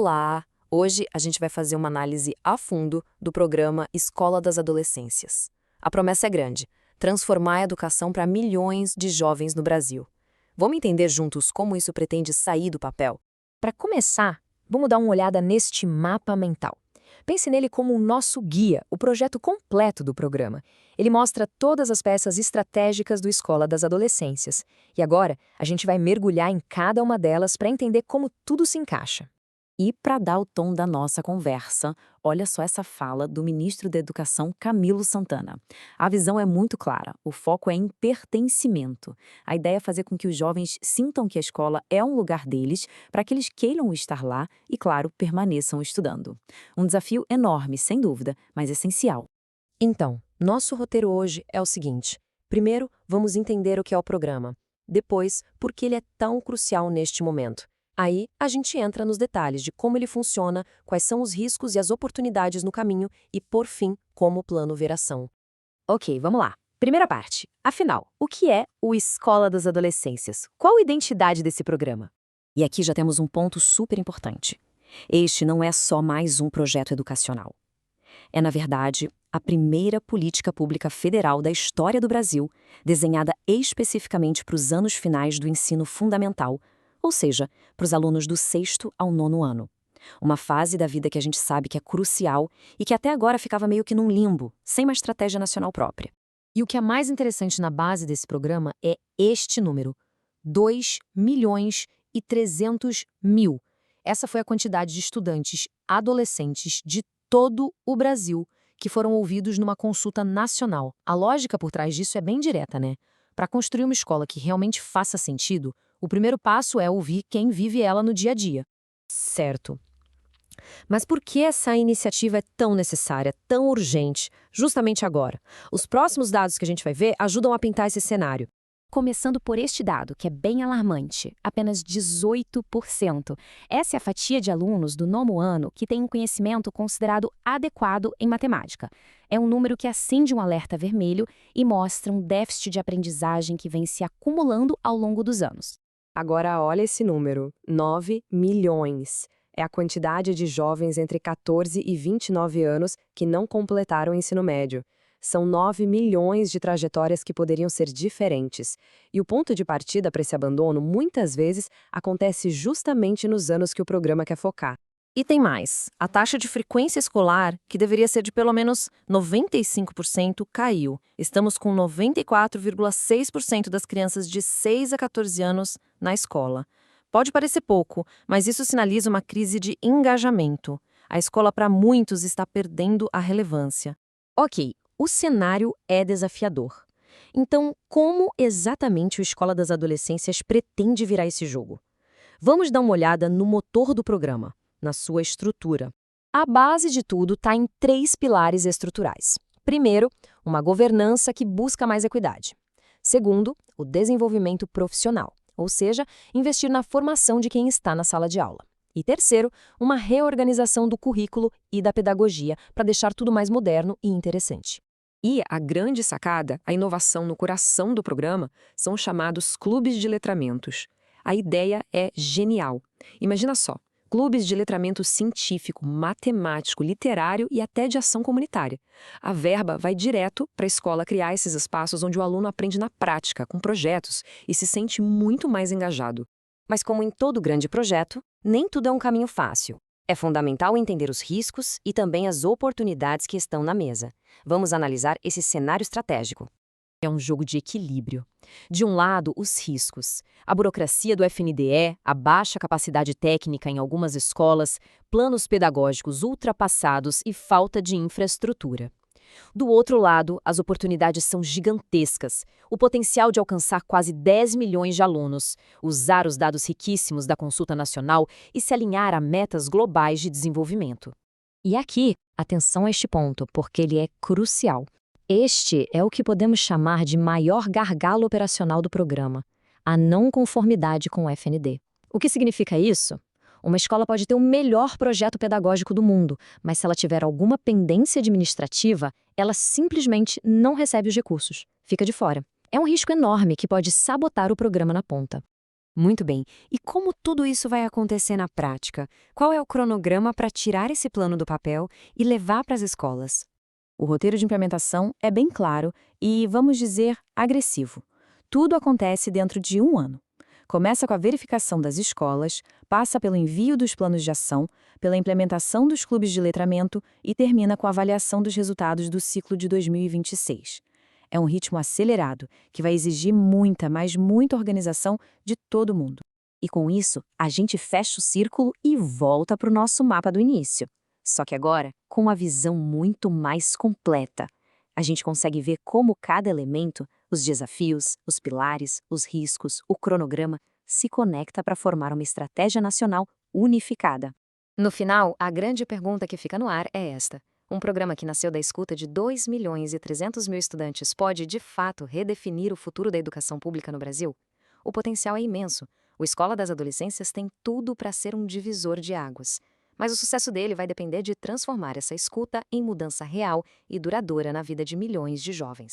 Olá! Hoje a gente vai fazer uma análise a fundo do programa Escola das Adolescências. A promessa é grande: transformar a educação para milhões de jovens no Brasil. Vamos entender juntos como isso pretende sair do papel? Para começar, vamos dar uma olhada neste mapa mental. Pense nele como o nosso guia, o projeto completo do programa. Ele mostra todas as peças estratégicas do Escola das Adolescências. E agora, a gente vai mergulhar em cada uma delas para entender como tudo se encaixa. E para dar o tom da nossa conversa, olha só essa fala do ministro da Educação, Camilo Santana. A visão é muito clara, o foco é em pertencimento. A ideia é fazer com que os jovens sintam que a escola é um lugar deles, para que eles queiram estar lá e, claro, permaneçam estudando. Um desafio enorme, sem dúvida, mas essencial. Então, nosso roteiro hoje é o seguinte. Primeiro, vamos entender o que é o programa. Depois, por que ele é tão crucial neste momento. Aí, a gente entra nos detalhes de como ele funciona, quais são os riscos e as oportunidades no caminho e, por fim, como o plano ver ação. Ok, vamos lá. Primeira parte. Afinal, o que é o Escola das Adolescências? Qual a identidade desse programa? E aqui já temos um ponto super importante. Este não é só mais um projeto educacional. É, na verdade, a primeira política pública federal da história do Brasil, desenhada especificamente para os anos finais do ensino fundamental, ou seja, para os alunos do 6º ao 9º ano. Uma fase da vida que a gente sabe que é crucial e que até agora ficava meio que num limbo, sem uma estratégia nacional própria. E o que é mais interessante na base desse programa é este número: 2.300.000. Essa foi a quantidade de estudantes adolescentes de todo o Brasil que foram ouvidos numa consulta nacional. A lógica por trás disso é bem direta, né? Para construir uma escola que realmente faça sentido, o primeiro passo é ouvir quem vive ela no dia a dia. Certo. Mas por que essa iniciativa é tão necessária, tão urgente, justamente agora? Os próximos dados que a gente vai ver ajudam a pintar esse cenário. Começando por este dado, que é bem alarmante, apenas 18%. Essa é a fatia de alunos do 9º ano que tem um conhecimento considerado adequado em matemática. É um número que acende um alerta vermelho e mostra um déficit de aprendizagem que vem se acumulando ao longo dos anos. Agora olha esse número, 9 milhões. É a quantidade de jovens entre 14 e 29 anos que não completaram o ensino médio. São 9 milhões de trajetórias que poderiam ser diferentes. E o ponto de partida para esse abandono, muitas vezes, acontece justamente nos anos que o programa quer focar. E tem mais. A taxa de frequência escolar, que deveria ser de pelo menos 95%, caiu. Estamos com 94,6% das crianças de 6 a 14 anos na escola. Pode parecer pouco, mas isso sinaliza uma crise de engajamento. A escola, para muitos, está perdendo a relevância. Ok. O cenário é desafiador. Então, como exatamente o Escola das Adolescências pretende virar esse jogo? Vamos dar uma olhada no motor do programa, na sua estrutura. A base de tudo está em 3 pilares estruturais. Primeiro, uma governança que busca mais equidade. Segundo, o desenvolvimento profissional, ou seja, investir na formação de quem está na sala de aula. E terceiro, uma reorganização do currículo e da pedagogia para deixar tudo mais moderno e interessante. E a grande sacada, a inovação no coração do programa, são os chamados clubes de letramentos. A ideia é genial. Imagina só, clubes de letramento científico, matemático, literário e até de ação comunitária. A verba vai direto para a escola criar esses espaços onde o aluno aprende na prática, com projetos, e se sente muito mais engajado. Mas como em todo grande projeto, nem tudo é um caminho fácil. É fundamental entender os riscos e também as oportunidades que estão na mesa. Vamos analisar esse cenário estratégico. É um jogo de equilíbrio. De um lado, os riscos. A burocracia do FNDE, a baixa capacidade técnica em algumas escolas, planos pedagógicos ultrapassados e falta de infraestrutura. Do outro lado, as oportunidades são gigantescas. O potencial de alcançar quase 10 milhões de alunos, usar os dados riquíssimos da consulta nacional e se alinhar a metas globais de desenvolvimento. E aqui, atenção a este ponto, porque ele é crucial. Este é o que podemos chamar de maior gargalo operacional do programa, a não conformidade com o FND. O que significa isso? Uma escola pode ter o melhor projeto pedagógico do mundo, mas se ela tiver alguma pendência administrativa, ela simplesmente não recebe os recursos, fica de fora. É um risco enorme que pode sabotar o programa na ponta. Muito bem. E como tudo isso vai acontecer na prática? Qual é o cronograma para tirar esse plano do papel e levar para as escolas? O roteiro de implementação é bem claro e, vamos dizer, agressivo. Tudo acontece dentro de um ano. Começa com a verificação das escolas, passa pelo envio dos planos de ação, pela implementação dos clubes de letramento e termina com a avaliação dos resultados do ciclo de 2026. É um ritmo acelerado, que vai exigir muita, mas muita organização de todo mundo. E com isso, a gente fecha o círculo e volta para o nosso mapa do início. Só que agora, com uma visão muito mais completa. A gente consegue ver como cada elemento, os desafios, os pilares, os riscos, o cronograma, se conecta para formar uma estratégia nacional unificada. No final, a grande pergunta que fica no ar é esta. Um programa que nasceu da escuta de 2.300.000 estudantes pode, de fato, redefinir o futuro da educação pública no Brasil? O potencial é imenso. O Escola das Adolescências tem tudo para ser um divisor de águas. Mas o sucesso dele vai depender de transformar essa escuta em mudança real e duradoura na vida de milhões de jovens.